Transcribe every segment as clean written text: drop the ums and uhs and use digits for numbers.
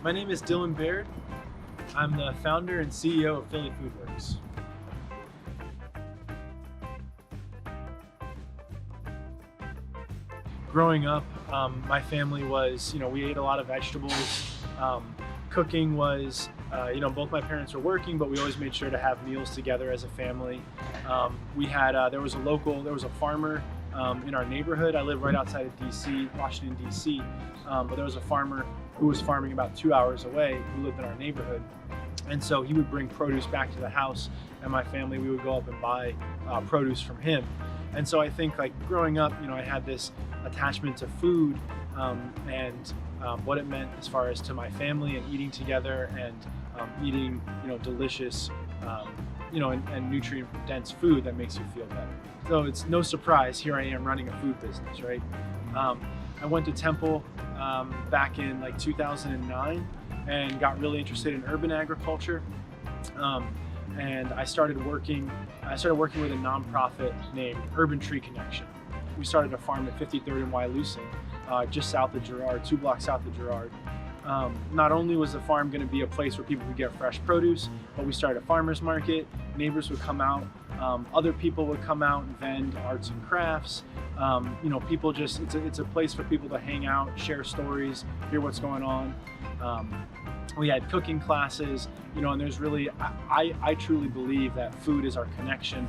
My name is Dylan Baird. I'm the founder and CEO of Philly Foodworks. Growing up, my family was, we ate a lot of vegetables. Cooking was, both my parents were working, but we always made sure to have meals together as a family. There was a farmer in our neighborhood. I live right outside of DC, Washington, DC, but there was a farmer who was farming about 2 hours away who lived in our neighborhood. And so he would bring produce back to the house, and my family, we would go up and buy produce from him. And so I think, like, growing up, I had this attachment to food and what it meant as far as to my family and eating together and eating, delicious, and nutrient-dense food that makes you feel better. So it's no surprise, here I am running a food business, right? I went to Temple back in like 2009 and got really interested in urban agriculture. And I started working with a nonprofit named Urban Tree Connection. We started a farm at 53rd and Wyalusing, just south of Girard, 2 blocks south of Girard. Not only was the farm going to be a place where people could get fresh produce, but we started a farmer's market. Neighbors would come out, other people would come out and vend arts and crafts. People it's a place for people to hang out, share stories, hear what's going on. We had cooking classes, and there's really, I truly believe that food is our connection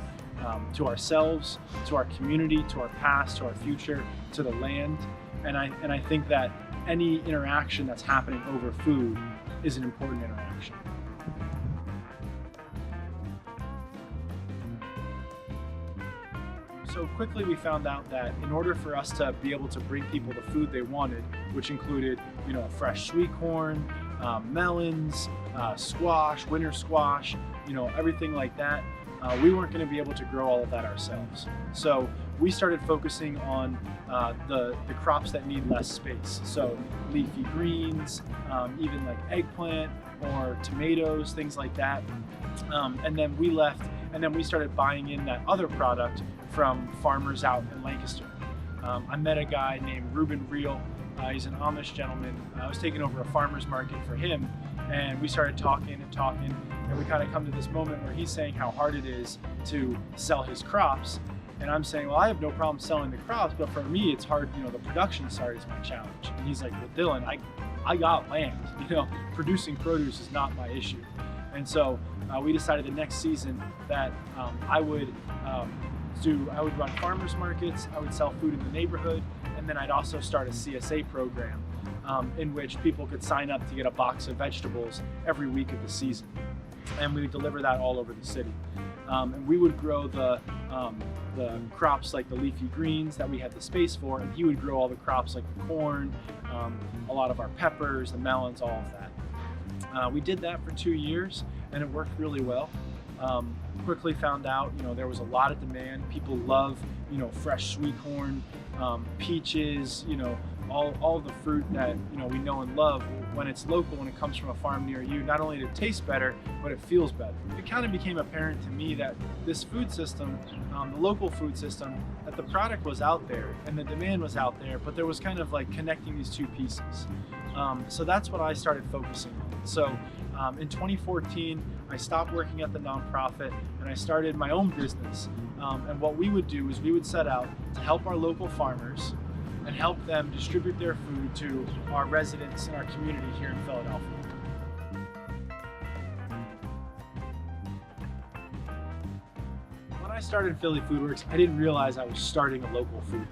to ourselves, to our community, to our past, to our future, to the land. And I think that any interaction that's happening over food is an important interaction. So quickly we found out that in order for us to be able to bring people the food they wanted, which included, fresh sweet corn, melons, squash, winter squash, everything like that, we weren't going to be able to grow all of that ourselves. So we started focusing on the crops that need less space. So leafy greens, even like eggplant or tomatoes, things like that. And then we started buying in that other product from farmers out in Lancaster. I met a guy named Ruben Reel. He's an Amish gentleman. I was taking over a farmer's market for him, and we started talking, and we kind of come to this moment where he's saying how hard it is to sell his crops. And I'm saying, well, I have no problem selling the crops, but for me, it's hard, the production side is my challenge. And he's like, well, Dylan, I got land, producing produce is not my issue. And so we decided the next season that I would run farmers markets, I would sell food in the neighborhood, and then I'd also start a CSA program in which people could sign up to get a box of vegetables every week of the season. And we would deliver that all over the city. And we would grow the crops like the leafy greens that we had the space for, and he would grow all the crops like the corn, a lot of our peppers, the melons, all of that. We did that for 2 years, and it worked really well. Quickly found out, there was a lot of demand. People love, fresh sweet corn, peaches, all the fruit that, we know and love. When it's local, when it comes from a farm near you, not only does it taste better, but it feels better. It kind of became apparent to me that this food system, the local food system, that the product was out there and the demand was out there, but there was kind of like connecting these two pieces. So that's what I started focusing on. So in 2014, I stopped working at the nonprofit and I started my own business. And what we would do is we would set out to help our local farmers and help them distribute their food to our residents in our community here in Philadelphia. When I started Philly Foodworks, I didn't realize I was starting a local food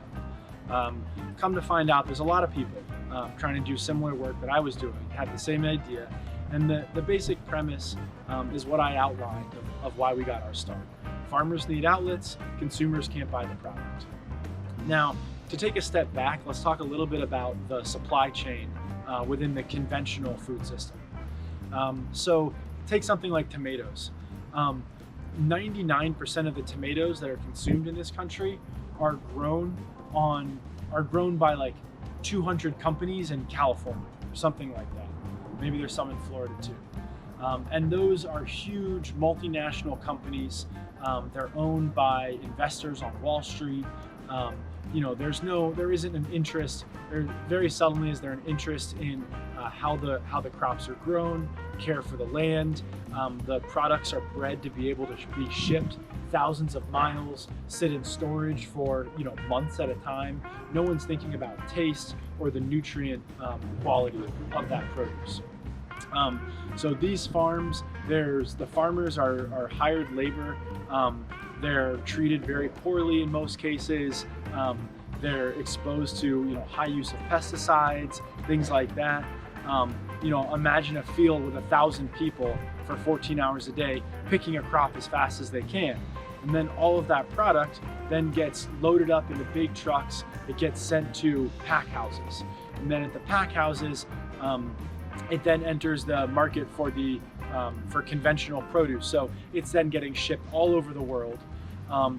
hub. Come to find out, there's a lot of people trying to do similar work that I was doing, had the same idea. And the basic premise is what I outlined of why we got our start. Farmers need outlets, consumers can't buy the product. Now, to take a step back, let's talk a little bit about the supply chain within the conventional food system. So take something like tomatoes. 99% of the tomatoes that are consumed in this country are grown by like 200 companies in California or something like that. Maybe there's some in Florida too. And those are huge multinational companies. They're owned by investors on Wall Street. There isn't an interest, or very seldomly is there an interest in how the crops are grown, care for the land. The products are bred to be able to be shipped thousands of miles, sit in storage for months at a time. No one's thinking about taste or the nutrient quality of that produce. So these farms, the farmers are hired labor. They're treated very poorly in most cases. They're exposed to high use of pesticides, things like that. Imagine a field with 1,000 people for 14 hours a day picking a crop as fast as they can. And then all of that product then gets loaded up into big trucks. It gets sent to pack houses. And then at the pack houses, it then enters the market for conventional produce. So it's then getting shipped all over the world.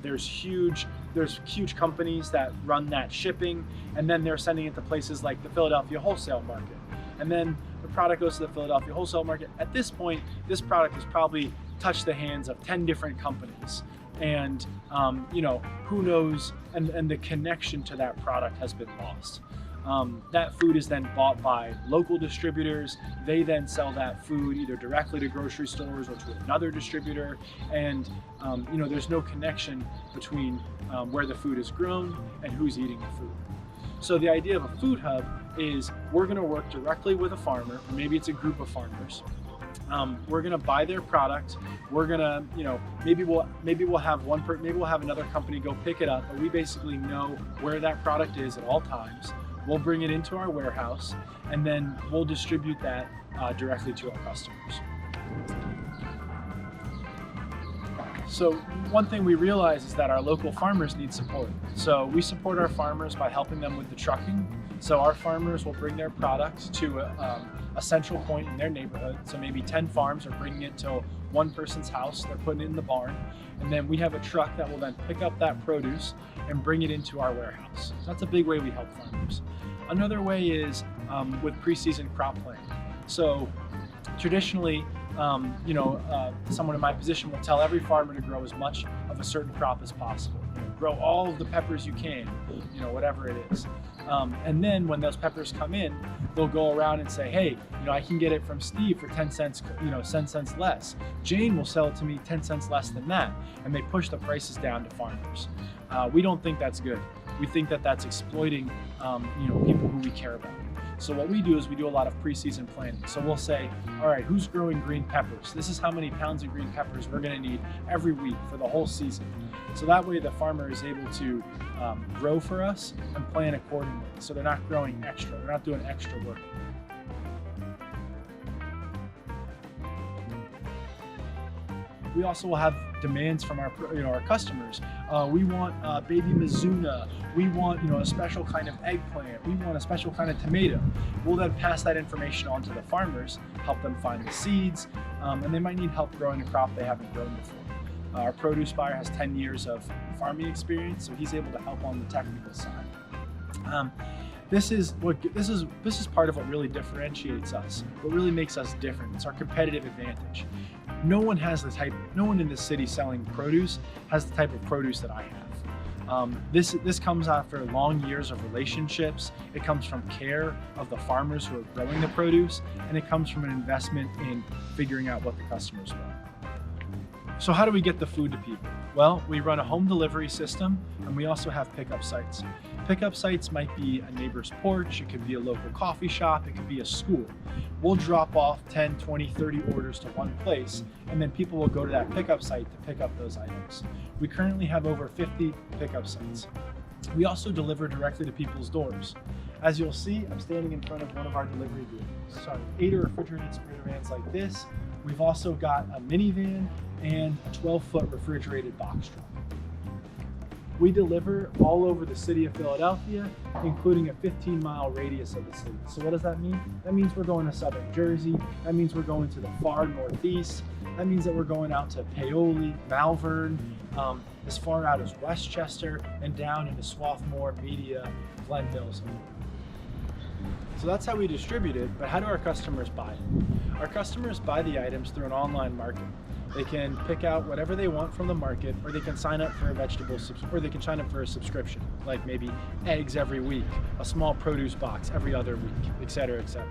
There's huge companies that run that shipping, and then they're sending it to places like the Philadelphia wholesale market. And then the product goes to the Philadelphia wholesale market. At this point, this product has probably touched the hands of 10 different companies. And who knows, and the connection to that product has been lost. That food is then bought by local distributors. They then sell that food either directly to grocery stores or to another distributor. And there's no connection between where the food is grown and who's eating the food. So the idea of a food hub is we're going to work directly with a farmer, or maybe it's a group of farmers. We're going to buy their product. We're going to, maybe we'll have another company go pick it up, but we basically know where that product is at all times. We'll bring it into our warehouse, and then we'll distribute that directly to our customers. So one thing we realize is that our local farmers need support. So we support our farmers by helping them with the trucking. So our farmers will bring their product to a central point in their neighborhood. So maybe 10 farms are bringing it to one person's house. They're putting it in the barn. And then we have a truck that will then pick up that produce and bring it into our warehouse. So that's a big way we help farmers. Another way is with pre-season crop planting. So traditionally, someone in my position will tell every farmer to grow as much of a certain crop as possible. Grow all of the peppers you can, whatever it is. And then when those peppers come in, they'll go around and say, hey, I can get it from Steve for 10 cents, 10 cents less. Jane will sell it to me 10 cents less than that. And they push the prices down to farmers. We don't think that's good. We think that that's exploiting, people who we care about. So what we do is we do a lot of pre-season planning. So we'll say, all right, who's growing green peppers? This is how many pounds of green peppers we're going to need every week for the whole season. So that way the farmer is able to grow for us and plan accordingly. So they're not growing extra. They're not doing extra work. We also will have demands from our customers. We want baby Mizuna. We want a special kind of eggplant. We want a special kind of tomato. We'll then pass that information on to the farmers, help them find the seeds, and they might need help growing a crop they haven't grown before. Our produce buyer has 10 years of farming experience, so he's able to help on the technical side. This is part of what really differentiates us, what really makes us different. It's our competitive advantage. No one in this city selling produce has the type of produce that I have. This comes after long years of relationships. It comes from care of the farmers who are growing the produce, and it comes from an investment in figuring out what the customers want. So how do we get the food to people? Well, we run a home delivery system, and we also have pickup sites. Pickup sites might be a neighbor's porch, it could be a local coffee shop, it could be a school. We'll drop off 10, 20, 30 orders to one place, and then people will go to that pickup site to pick up those items. We currently have over 50 pickup sites. We also deliver directly to people's doors. As you'll see, I'm standing in front of one of our delivery vehicles. So 8 refrigerated sprinter vans like this. We've also got a minivan and a 12-foot refrigerated box truck. We deliver all over the city of Philadelphia, including a 15-mile radius of the city. So what does that mean? That means we're going to southern Jersey. That means we're going to the far northeast. That means that we're going out to Paoli, Malvern, as far out as Westchester, and down into Swarthmore, Media, Glen Mills. So that's how we distribute it, but how do our customers buy it? Our customers buy the items through an online market. They can pick out whatever they want from the market, or they can sign up for a or they can sign up for a subscription, like maybe eggs every week, a small produce box every other week, etc., etc.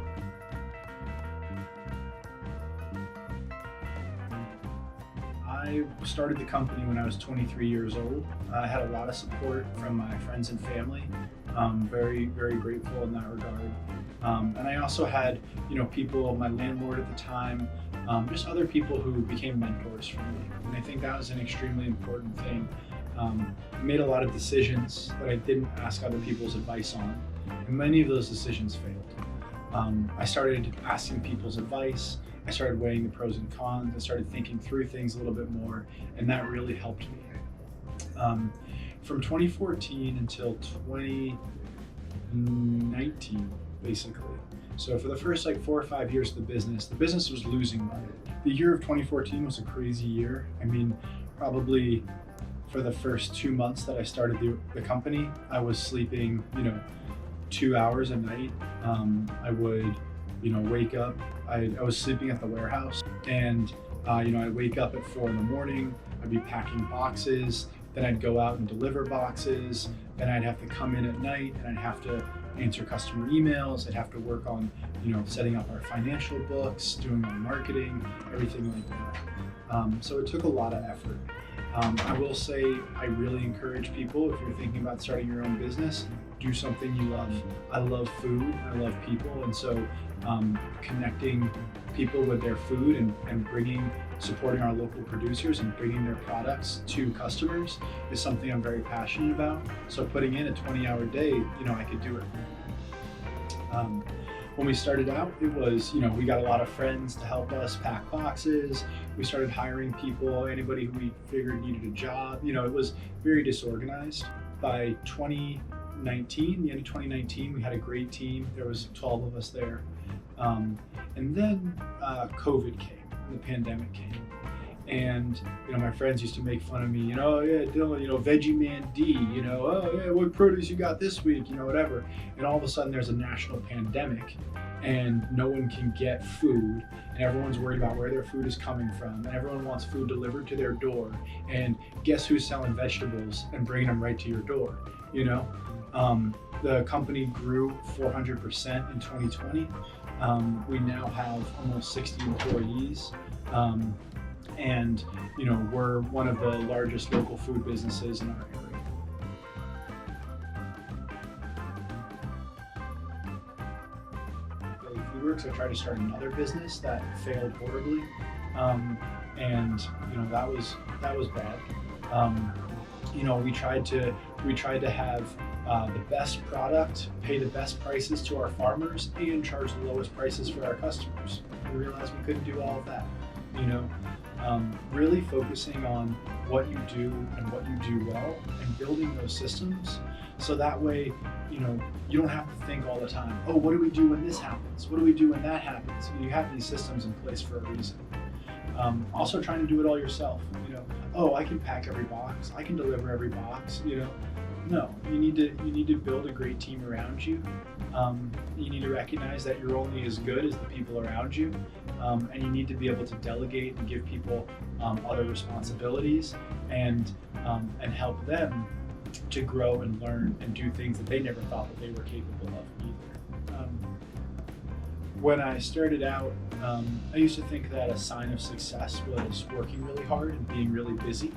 I started the company when I was 23 years old. I had a lot of support from my friends and family. Very, very grateful in that regard. And I also had, people, my landlord at the time, just other people who became mentors for me. And I think that was an extremely important thing. I made a lot of decisions that I didn't ask other people's advice on, and many of those decisions failed. I started asking people's advice. I started weighing the pros and cons. I started thinking through things a little bit more, and that really helped me. From 2014 until 2019, basically. So for the first 4 or 5 years of the business was losing money. The year of 2014 was a crazy year. I mean, probably for the first 2 months that I started the company, I was sleeping, 2 hours a night. I would, wake up. I was sleeping at the warehouse, and I'd wake up at 4 in the morning. I'd be packing boxes. Then I'd go out and deliver boxes. Then I'd have to come in at night, and I'd have to answer customer emails. I'd have to work on, setting up our financial books, doing our marketing, everything like that. So it took a lot of effort. I will say I really encourage people, if you're thinking about starting your own business, do something you love. I love food, I love people, and so connecting people with their food and supporting our local producers and bringing their products to customers is something I'm very passionate about. So putting in a 20-hour day, I could do it. When we started out, it was, we got a lot of friends to help us pack boxes. We started hiring people, anybody who we figured needed a job. It was very disorganized. By 2019, the end of 2019, we had a great team. There was 12 of us there. And then COVID came, and the pandemic came. And, my friends used to make fun of me, oh yeah, Dylan, Veggie Man D, oh yeah, what produce you got this week, whatever. And all of a sudden there's a national pandemic and no one can get food, and everyone's worried about where their food is coming from, and everyone wants food delivered to their door. And guess who's selling vegetables and bringing them right to your door, The company grew 400% in 2020. We now have almost 60 employees. And we're one of the largest local food businesses in our area. Daily Foodworks, I tried to start another business that failed horribly, and that was bad. We tried to have the best product, pay the best prices to our farmers, and charge the lowest prices for our customers. We realized we couldn't do all of that. Really focusing on what you do and what you do well, and building those systems, so that way, you don't have to think all the time, oh, what do we do when this happens? What do we do when that happens? You have these systems in place for a reason. Also trying to do it all yourself. Oh, I can pack every box, I can deliver every box. No, you need to build a great team around you. You need to recognize that you're only as good as the people around you, and you need to be able to delegate and give people other responsibilities, and help them to grow and learn and do things that they never thought that they were capable of either. When I started out, I used to think that a sign of success was working really hard and being really busy.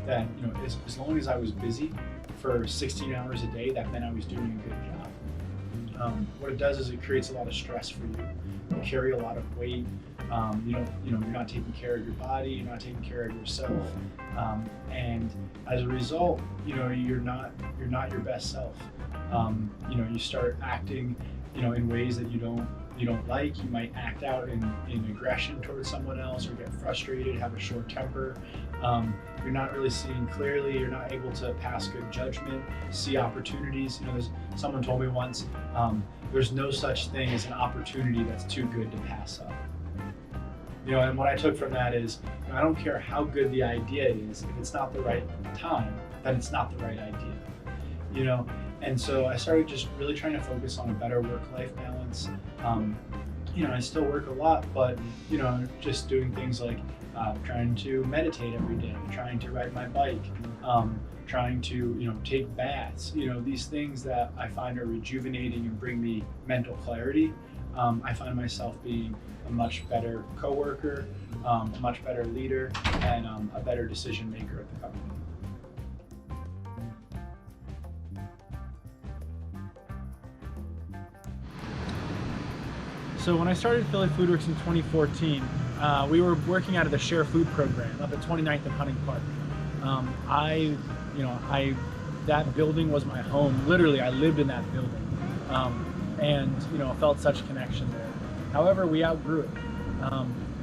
That as long as I was busy for 16 hours a day, that meant I was doing a good job. What it does is it creates a lot of stress for you. You carry a lot of weight. You're not taking care of your body. You're not taking care of yourself, and as a result, you're not your best self. You start acting, in ways that you don't like. You might act out in aggression towards someone else, or get frustrated, have a short temper. You're not really seeing clearly. You're not able to pass good judgment, see opportunities. Someone told me once, there's no such thing as an opportunity that's too good to pass up. And what I took from that is, I don't care how good the idea is, if it's not the right time, then it's not the right idea. And so I started just really trying to focus on a better work-life balance. I still work a lot, but just doing things like trying to meditate every day, trying to ride my bike, trying to take baths. These things that I find are rejuvenating and bring me mental clarity. I find myself being a much better coworker, a much better leader, and a better decision maker at the company. So when I started Philly Foodworks in 2014, we were working out of the Share Food program up at 29th and Hunting Park. That building was my home. Literally, I lived in that building, and I felt such connection there. However, we outgrew it.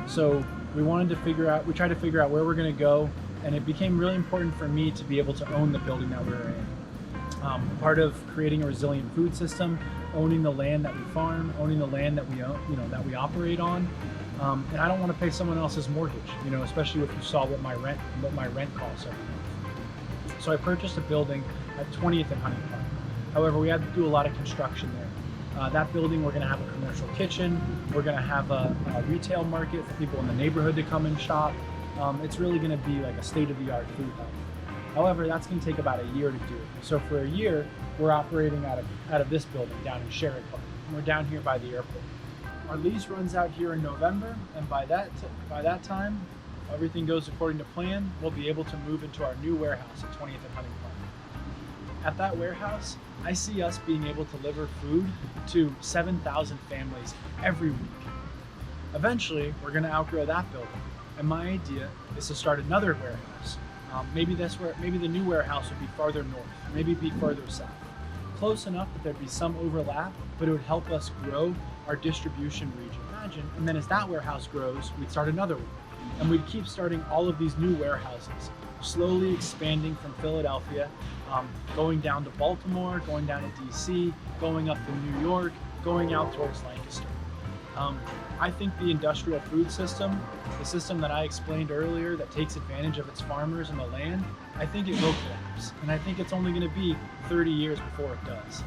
So we tried to figure out where we're going to go, and it became really important for me to be able to own the building that we were in. Part of creating a resilient food system, owning the land that we farm, owning the land that we own, that we operate on. And I don't want to pay someone else's mortgage, especially if you saw what my rent costs every month. So I purchased a building at 20th and Hunting Park. However, we had to do a lot of construction there. That building, we're going to have a commercial kitchen. We're going to have a retail market for people in the neighborhood to come and shop. It's really going to be like a state-of-the-art food hub. However, that's going to take about a year to do. So for a year, we're operating out of this building down in Sherritt Park. We're down here by the airport. Our lease runs out here in November, and by that time, everything goes according to plan. We'll be able to move into our new warehouse at 20th and Hunting Park. At that warehouse, I see us being able to deliver food to 7,000 families every week. Eventually, we're going to outgrow that building, and my idea is to start another warehouse. Maybe the new warehouse would be farther north, maybe be further south. Close enough that there'd be some overlap, but it would help us grow our distribution region. Imagine, and then as that warehouse grows, we'd start another one. And we'd keep starting all of these new warehouses, slowly expanding from Philadelphia, going down to Baltimore, going down to DC, going up to New York, going out towards Lancaster. I think the industrial food system, the system that I explained earlier that takes advantage of its farmers and the land, I think it will collapse. And I think it's only going to be 30 years before it does.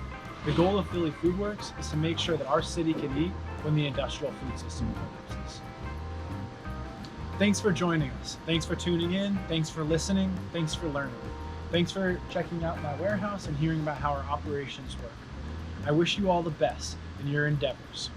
The goal of Philly Foodworks is to make sure that our city can eat when the industrial food system collapses. Thanks for joining us. Thanks for tuning in. Thanks for listening. Thanks for learning. Thanks for checking out my warehouse and hearing about how our operations work. I wish you all the best in your endeavors.